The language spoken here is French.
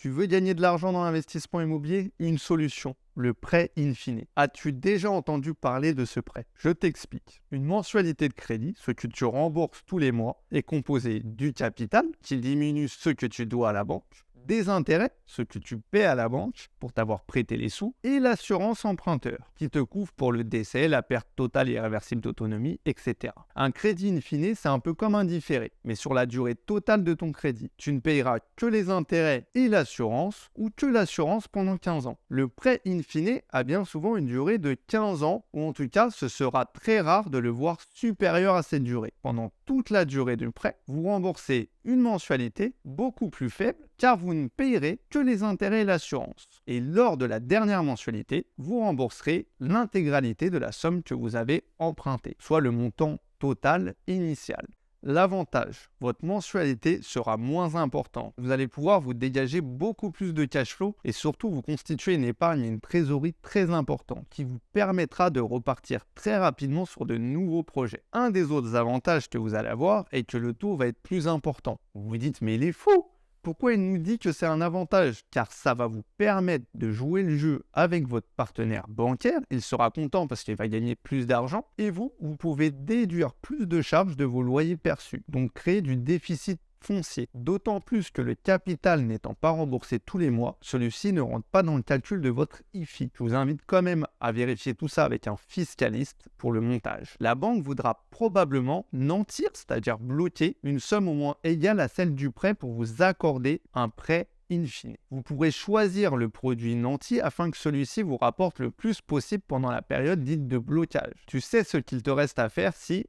Tu veux gagner de l'argent dans l'investissement immobilier? Une solution, le prêt in fine. As-tu déjà entendu parler de ce prêt? Je t'explique. Une mensualité de crédit, ce que tu rembourses tous les mois, est composée du capital, qui diminue ce que tu dois à la banque, des intérêts, ce que tu paies à la banque pour t'avoir prêté les sous, et l'assurance emprunteur, qui te couvre pour le décès, la perte totale et irréversible d'autonomie, etc. Un crédit in fine, c'est un peu comme un différé, mais sur la durée totale de ton crédit. Tu ne payeras que les intérêts et l'assurance, ou que l'assurance pendant 15 ans. Le prêt in fine a bien souvent une durée de 15 ans, ou en tout cas, ce sera très rare de le voir supérieur à cette durée. Pendant toute la durée du prêt, vous remboursez une mensualité beaucoup plus faible, car vous ne payerez que les intérêts et l'assurance. Et lors de la dernière mensualité, vous rembourserez l'intégralité de la somme que vous avez empruntée, soit le montant total initial. L'avantage, votre mensualité sera moins importante. Vous allez pouvoir vous dégager beaucoup plus de cash flow et surtout vous constituer une épargne et une trésorerie très importante qui vous permettra de repartir très rapidement sur de nouveaux projets. Un des autres avantages que vous allez avoir est que le taux va être plus important. Vous vous dites, mais il est fou! Pourquoi il nous dit que c'est un avantage? Car ça va vous permettre de jouer le jeu avec votre partenaire bancaire. Il sera content parce qu'il va gagner plus d'argent. Et vous pouvez déduire plus de charges de vos loyers perçus. Donc créer du déficit foncier. D'autant plus que le capital n'étant pas remboursé tous les mois, celui-ci ne rentre pas dans le calcul de votre IFI. Je vous invite quand même à vérifier tout ça avec un fiscaliste pour le montage. La banque voudra probablement nantir, c'est-à-dire bloquer, une somme au moins égale à celle du prêt pour vous accorder un prêt in fine. Vous pourrez choisir le produit nanti afin que celui-ci vous rapporte le plus possible pendant la période dite de blocage. Tu sais ce qu'il te reste à faire si,